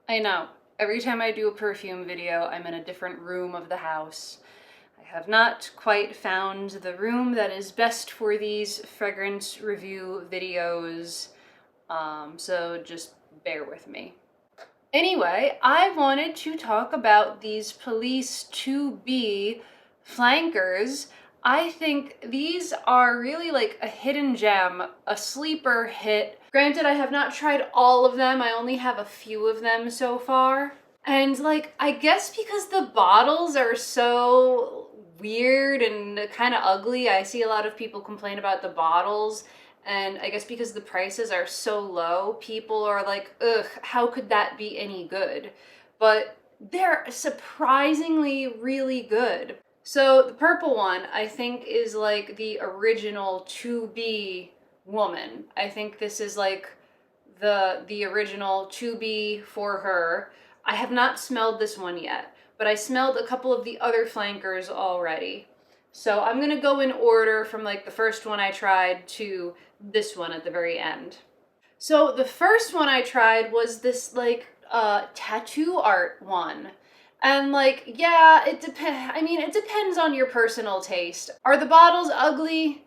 I know. Every time I do a perfume video, I'm in a different room of the house. I have not quite found the room that is best for these fragrance review videos, so just bear with me. Anyway, I wanted to talk about these police 2B flankers. I think these are really like a hidden gem, a sleeper hit. Granted, I have not tried all of them. I only have a few of them so far. And like, I guess because the bottles are so weird and kind of ugly, I see a lot of people complain about the bottles. And I guess because the prices are so low, people are like, ugh, how could that be any good? But they're surprisingly really good. So the purple one, I think, is like the original 2B woman. I think this is like the original 2B for her. I have not smelled this one yet, but I smelled a couple of the other flankers already. So I'm gonna go in order from like the first one I tried to this one at the very end. So the first one I tried was this like tattoo art one. And like, yeah, it depends. I mean, it depends on your personal taste. Are the bottles ugly?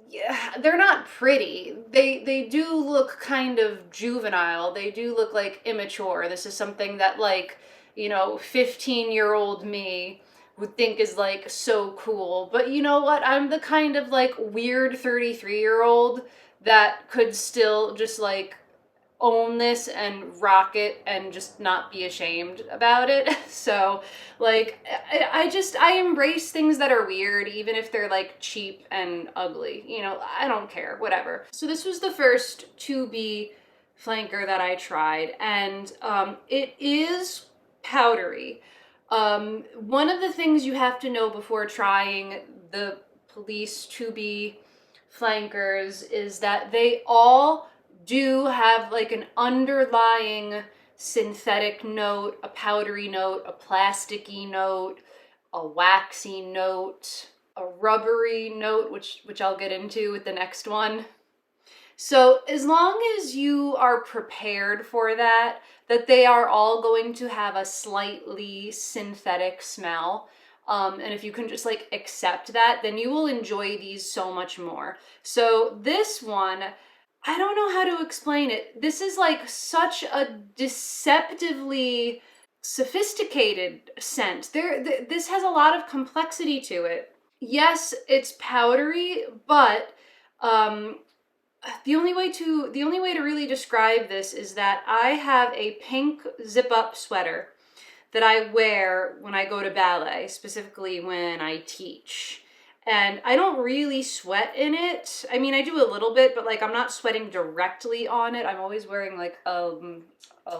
Yeah, they're not pretty. They do look kind of juvenile. They do look like immature. This is something that like, 15-year-old me would think is like so cool. But you know what? I'm the kind of like weird 33-year-old that could still just like own this and rock it and just not be ashamed about it. So like I embrace things that are weird even if they're like cheap and ugly. I don't care, whatever. So this was the first 2B flanker that I tried, and it is powdery. One of the things you have to know before trying the police 2B flankers is that they all do have like an underlying synthetic note, a powdery note, a plasticky note, a waxy note, a rubbery note, which I'll get into with the next one. So as long as you are prepared for that they are all going to have a slightly synthetic smell, and if you can just like accept that, then you will enjoy these so much more. So this one, I don't know how to explain it. This is like such a deceptively sophisticated scent. This has a lot of complexity to it. Yes, it's powdery, but um, the only way to really describe this is that I have a pink zip-up sweater that I wear when I go to ballet, specifically when I teach. And I don't really sweat in it. I mean, I do a little bit, but like I'm not sweating directly on it. I'm always wearing like a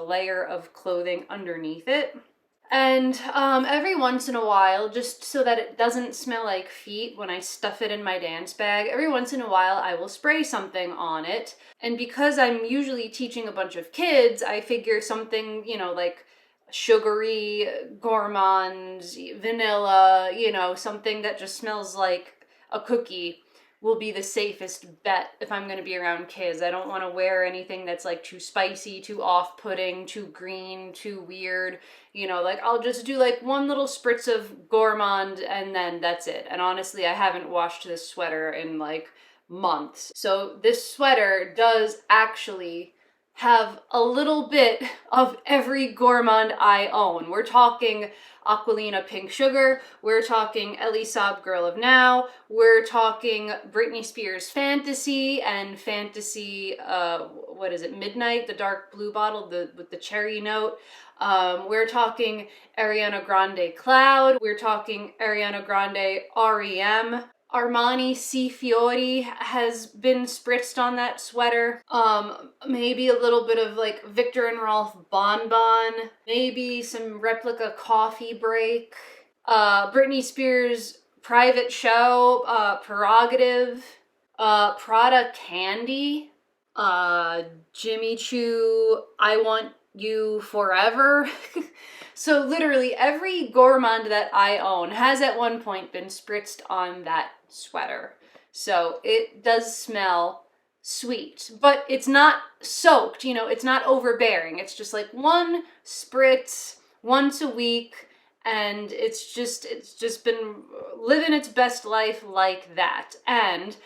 layer of clothing underneath it. And every once in a while, just so that it doesn't smell like feet when I stuff it in my dance bag, every once in a while I will spray something on it. And because I'm usually teaching a bunch of kids, I figure something, like sugary, gourmand, vanilla, something that just smells like a cookie will be the safest bet if I'm going to be around kids. I don't want to wear anything that's like too spicy, too off-putting, too green, too weird. Like I'll just do like one little spritz of gourmand and then that's it. And honestly, I haven't washed this sweater in like months. So this sweater does actually have a little bit of every gourmand I own. We're talking Aquilina Pink Sugar, we're talking Elie Saab Girl of Now, we're talking Britney Spears Fantasy and Fantasy, what is it, Midnight, the dark blue bottle with the cherry note. We're talking Ariana Grande Cloud, we're talking Ariana Grande REM. Armani C. Fiori has been spritzed on that sweater. Maybe a little bit of like Victor and Rolf Bon Bon. Maybe some replica coffee break. Britney Spears Private Show, Prerogative. Prada Candy. Jimmy Choo I Want You Forever. So literally every gourmand that I own has at one point been spritzed on that sweater. So it does smell sweet, but it's not soaked, you know, it's not overbearing. It's just like one spritz once a week, and it's just been living its best life like that. And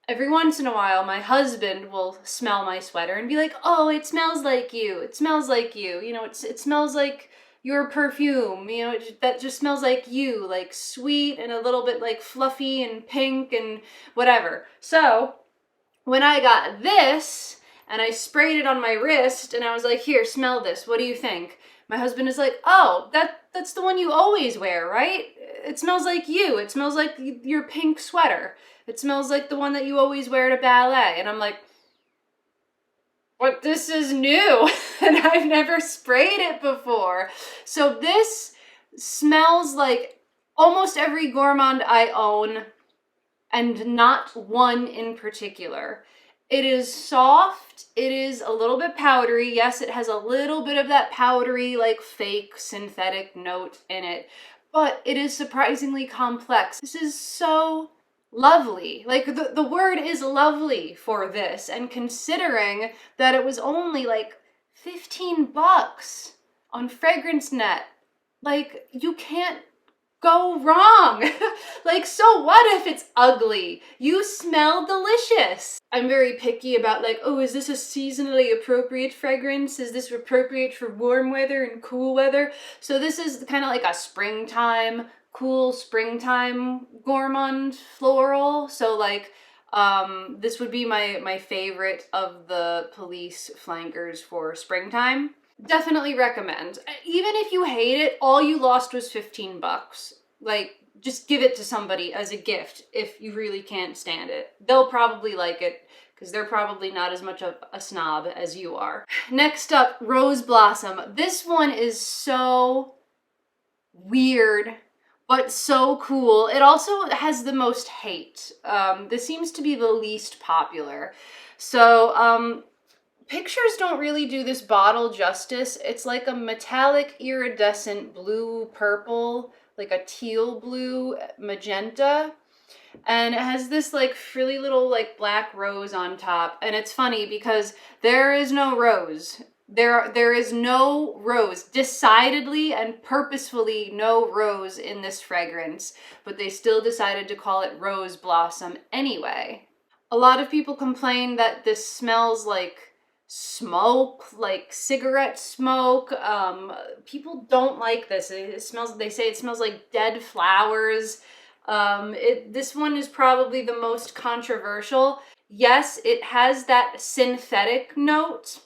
every once in a while, my husband will smell my sweater and be like, "Oh, it smells like you. It smells like you. You know, it smells like your perfume. You know, that just smells like you, like sweet and a little bit like fluffy and pink and whatever." So when I got this and I sprayed it on my wrist and I was like, "Here, smell this. What do you think?" My husband is like, "Oh, that's the one you always wear, right? It smells like you. It smells like your pink sweater. It smells like the one that you always wear to ballet." And I'm like, "But this is new and I've never sprayed it before." So this smells like almost every gourmand I own, and not one in particular. It is soft. It is a little bit powdery. Yes, it has a little bit of that powdery, like fake synthetic note in it, but it is surprisingly complex. This is so lovely. Like the word is lovely for this. And considering that it was only like 15 bucks on FragranceNet, like you can't go wrong. Like, so what if it's ugly? You smell delicious. I'm very picky about like, oh, is this a seasonally appropriate fragrance? Is this appropriate for warm weather and cool weather? So this is kind of like a springtime, cool springtime gourmand floral. So like, this would be my favorite of the police flankers for springtime. Definitely recommend. Even if you hate it, all you lost was 15 bucks. Like, just give it to somebody as a gift if you really can't stand it. They'll probably like it because they're probably not as much of a snob as you are. Next up, Rose Blossom. This one is so weird, but so cool. It also has the most hate. This seems to be the least popular. So, pictures don't really do this bottle justice. It's like a metallic iridescent blue purple, like a teal blue magenta. And it has this like frilly little like black rose on top. And it's funny because there is no rose. There is no rose, decidedly and purposefully no rose in this fragrance, but they still decided to call it Rose Blossom anyway. A lot of people complain that this smells like smoke, like cigarette smoke. People don't like this. They say it smells like dead flowers. This one is probably the most controversial. Yes, it has that synthetic note.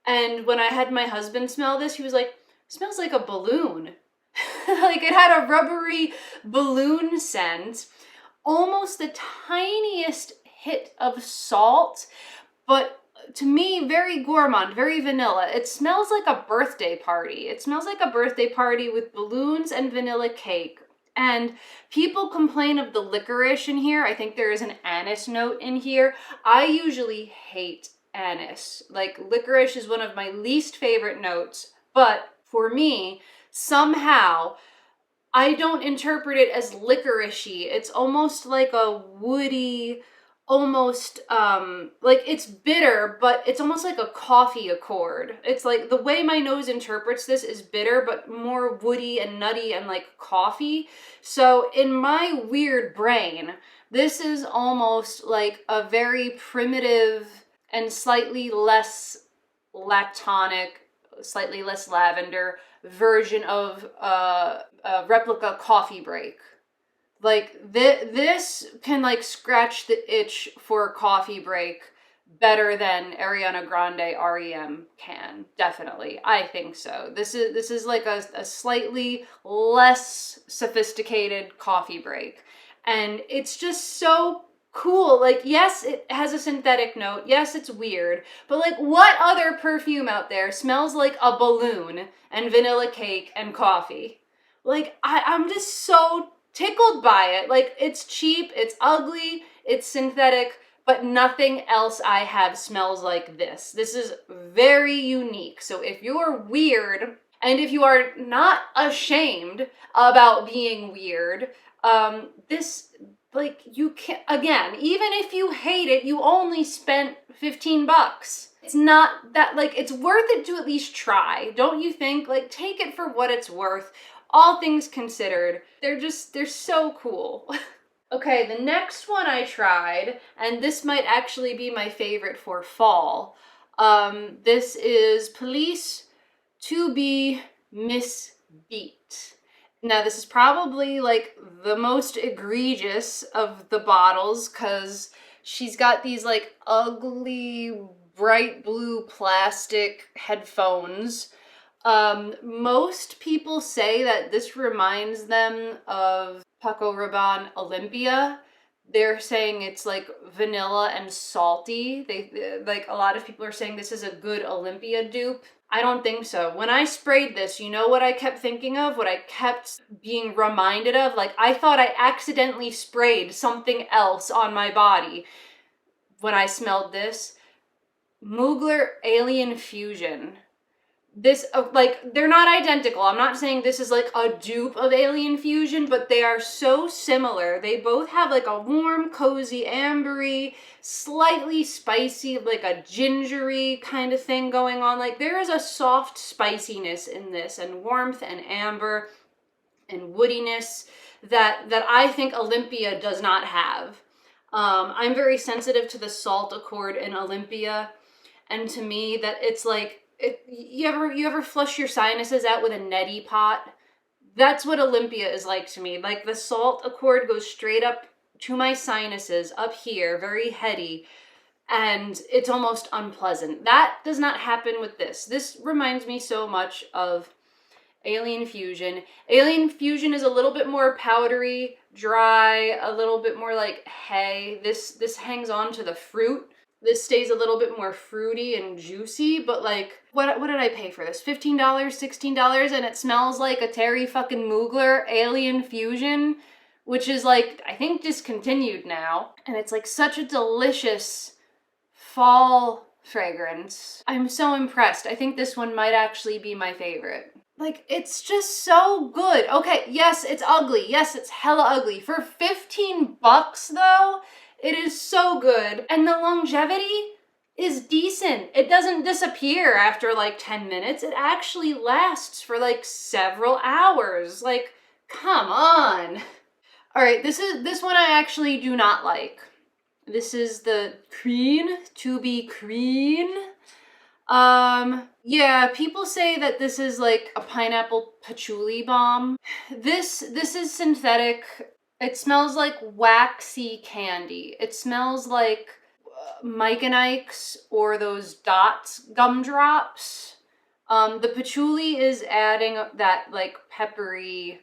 And when I had my husband smell this, he was like, "Smells like a balloon." Like it had a rubbery balloon scent, almost the tiniest hit of salt, but to me, very gourmand, very vanilla. It smells like a birthday party. It smells like a birthday party with balloons and vanilla cake. And people complain of the licorice in here. I think there is an anise note in here. I usually hate anise. Like, licorice is one of my least favorite notes, but for me, somehow, I don't interpret it as licoricey. It's almost like a woody, almost like it's bitter, but it's almost like a coffee accord. It's like the way my nose interprets this is bitter, but more woody and nutty and like coffee. So in my weird brain, this is almost like a very primitive and slightly less lactonic, slightly less lavender version of a replica coffee break. Like, this can, like, scratch the itch for a coffee break better than Ariana Grande REM can. Definitely. I think so. This is like a slightly less sophisticated coffee break. And it's just so cool. Like, yes, it has a synthetic note. Yes, it's weird. But, like, what other perfume out there smells like a balloon and vanilla cake and coffee? Like, I'm just so tickled by it. Like, it's cheap, it's ugly, it's synthetic, but nothing else I have smells like this. This is very unique. So if you're weird, and if you are not ashamed about being weird, this like, you can't, again, even if you hate it, you only spent 15 bucks. It's not that, like, it's worth it to at least try, don't you think? Like, take it for what it's worth. All things considered, they're so cool. Okay, the next one I tried, and this might actually be my favorite for fall. This is Police to be Miss Beat. Now, this is probably like the most egregious of the bottles because she's got these like ugly bright blue plastic headphones. Most people say that this reminds them of Paco Rabanne Olympia. They're saying it's like vanilla and salty. They like, a lot of people are saying this is a good Olympia dupe. I don't think so. When I sprayed this, you know what I kept thinking of? What I kept being reminded of? Like, I thought I accidentally sprayed something else on my body when I smelled this. Mugler Alien Fusion. This, like, they're not identical. I'm not saying this is like a dupe of Alien Fusion, but they are so similar. They both have like a warm, cozy, ambery, slightly spicy, like a gingery kind of thing going on. Like, there is a soft spiciness in this, and warmth and amber and woodiness that I think Olympia does not have. I'm very sensitive to the salt accord in Olympia, and to me that it's like, you ever flush your sinuses out with a neti pot? That's what Olympia is like to me. Like, the salt accord goes straight up to my sinuses, up here, very heady, and it's almost unpleasant. That does not happen with this. This reminds me so much of Alien Fusion. Alien Fusion is a little bit more powdery, dry, a little bit more like hay. This hangs on to the fruit. This stays a little bit more fruity and juicy, but like, what did I pay for this? $15, $16, and it smells like a Terry fucking Mugler Alien Fusion, which is like, I think discontinued now. And it's like such a delicious fall fragrance. I'm so impressed. I think this one might actually be my favorite. Like, it's just so good. Okay, yes, it's ugly. Yes, it's hella ugly. For 15 bucks though, it is so good. And the longevity is decent. It doesn't disappear after like 10 minutes. It actually lasts for like several hours. Like, come on. All right, this one I actually do not like. This is the Crean to be Crean. Yeah, people say that this is like a pineapple patchouli bomb. This is synthetic. It smells like waxy candy. It smells like Mike and Ike's or those Dots gumdrops. The patchouli is adding that like peppery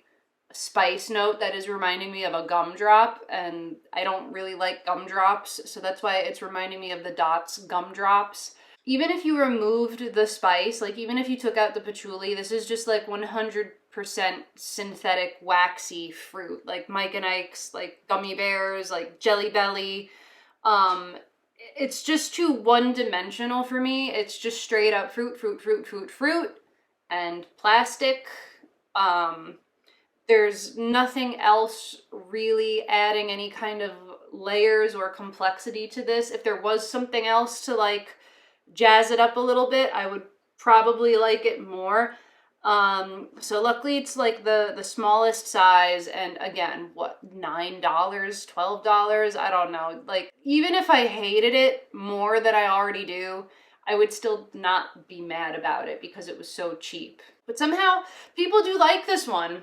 spice note that is reminding me of a gumdrop, and I don't really like gumdrops, so that's why it's reminding me of the Dots gumdrops. Even if you removed the spice, like even if you took out the patchouli, this is just like 100% synthetic waxy fruit, like Mike and Ike's, like gummy bears, like Jelly Belly. It's just too one-dimensional for me. It's just straight up fruit, and plastic. There's nothing else really adding any kind of layers or complexity to this. If there was something else to like jazz it up a little bit, I would probably like it more. So luckily it's like the smallest size, and again, what, $9, $12? I don't know. Like, even if I hated it more than I already do, I would still not be mad about it because it was so cheap. But somehow people do like this one.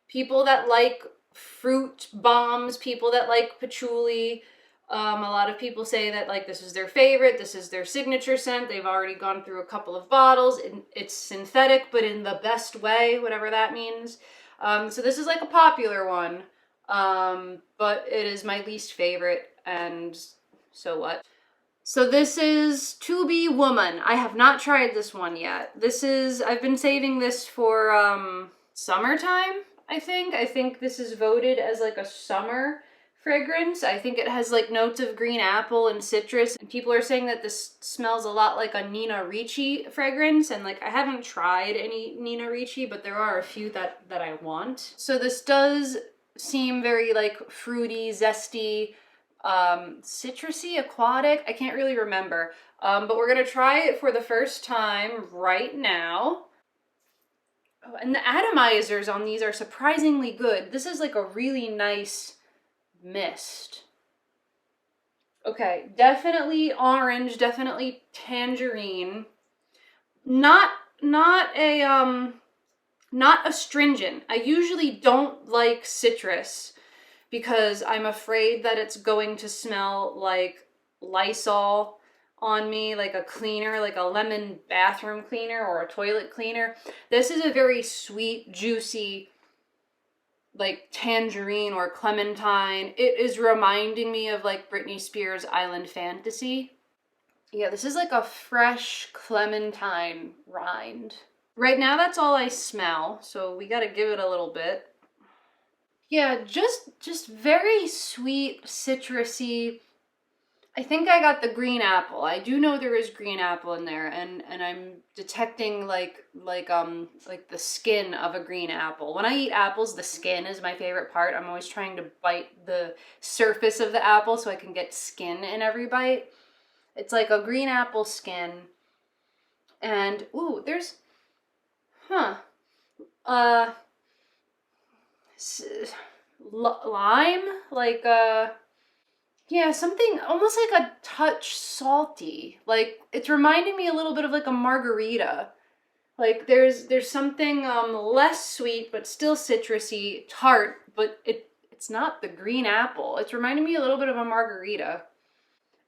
People that like fruit bombs, people that like patchouli. A lot of people say that like this is their favorite, this is their signature scent. They've already gone through a couple of bottles. It's synthetic, but in the best way, whatever that means. So this is like a popular one, but it is my least favorite, and so what? So this is To Be Woman. I have not tried this one yet. I've been saving this for summertime, I think. I think this is voted as like a summer fragrance. I think it has like notes of green apple and citrus, and people are saying that this smells a lot like a Nina Ricci fragrance, and like I haven't tried any Nina Ricci, but there are a few that I want. So this does seem very like fruity, zesty, citrusy, aquatic. I can't really remember. But we're gonna try it for the first time right now. Oh, and the atomizers on these are surprisingly good. This is like a really nice mist. Okay, definitely orange, definitely tangerine. Not not a not astringent. I usually don't like citrus because I'm afraid that it's going to smell like Lysol on me, like a cleaner, like a lemon bathroom cleaner or a toilet cleaner. This is a very sweet, juicy, like tangerine or clementine. It is reminding me of like Britney Spears' Island Fantasy. Yeah, this is like a fresh clementine rind. Right now that's all I smell, so we gotta give it a little bit. Yeah, just very sweet, citrusy. I think I got the green apple. I do know there is green apple in there, and I'm detecting like the skin of a green apple. When I eat apples, the skin is my favorite part. I'm always trying to bite the surface of the apple so I can get skin in every bite. It's like a green apple skin. And ooh, there's uh lime, like yeah, something almost like a touch salty. Like it's reminding me a little bit of like a margarita. Like there's something less sweet but still citrusy, tart, but it's not the green apple. It's reminding me a little bit of a margarita.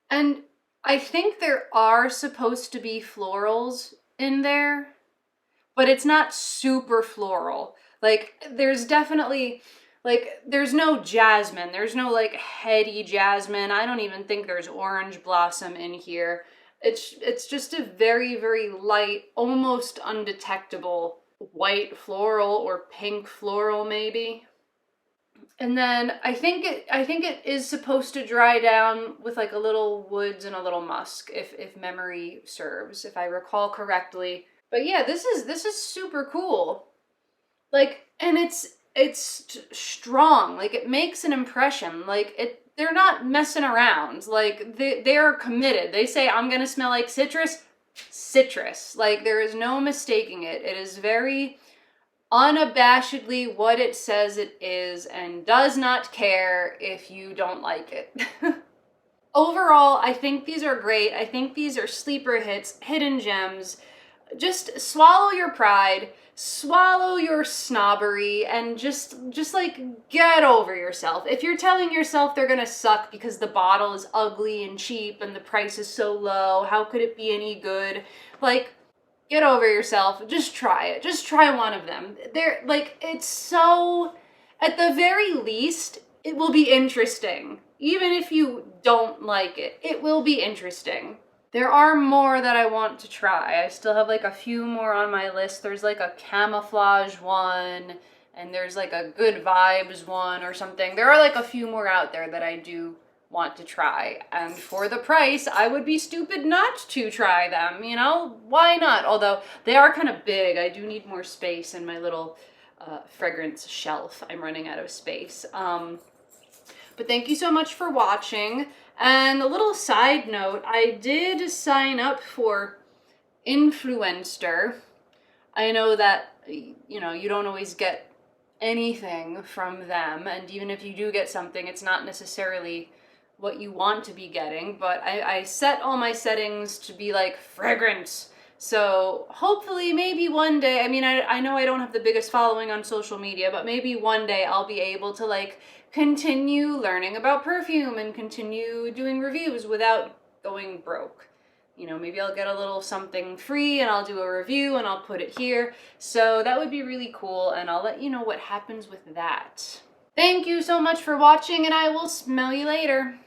And I think there are supposed to be florals in there, but it's not super floral. Like there's definitely like there's no jasmine. There's no like heady jasmine. I don't even think there's orange blossom in here. It's just a very, very light, almost undetectable white floral or pink floral maybe. And then I think it is supposed to dry down with like a little woods and a little musk if memory serves, if I recall correctly. But yeah, this is super cool. Like, and it's strong. Like it makes an impression. Like they're not messing around. Like they are committed. They say I'm going to smell like citrus. Citrus. Like there is no mistaking it. It is very unabashedly what it says it is and does not care if you don't like it. Overall, I think these are great. I think these are sleeper hits, hidden gems. Just swallow your pride, swallow your snobbery, and just like get over yourself. If you're telling yourself they're gonna suck because the bottle is ugly and cheap and the price is so low, how could it be any good? Like, get over yourself. Just try it. Just try one of them. They're like, it's so, at the very least, it will be interesting. Even if you don't like it, it will be interesting. There are more that I want to try. I still have like a few more on my list. There's like a camouflage one, and there's like a good vibes one or something. There are like a few more out there that I do want to try. And for the price, I would be stupid not to try them, you know? Why not? Although they are kind of big. I do need more space in my little fragrance shelf. I'm running out of space. But thank you so much for watching. And a little side note, I did sign up for Influencer. I know that, you know, you don't always get anything from them, and even if you do get something, it's not necessarily what you want to be getting, but I set all my settings to be like fragrance. So hopefully maybe one day, I mean, I know I don't have the biggest following on social media, but maybe one day I'll be able to like continue learning about perfume and continue doing reviews without going broke. You know, maybe I'll get a little something free and I'll do a review and I'll put it here. So that would be really cool, and I'll let you know what happens with that. Thank you so much for watching, and I will smell you later.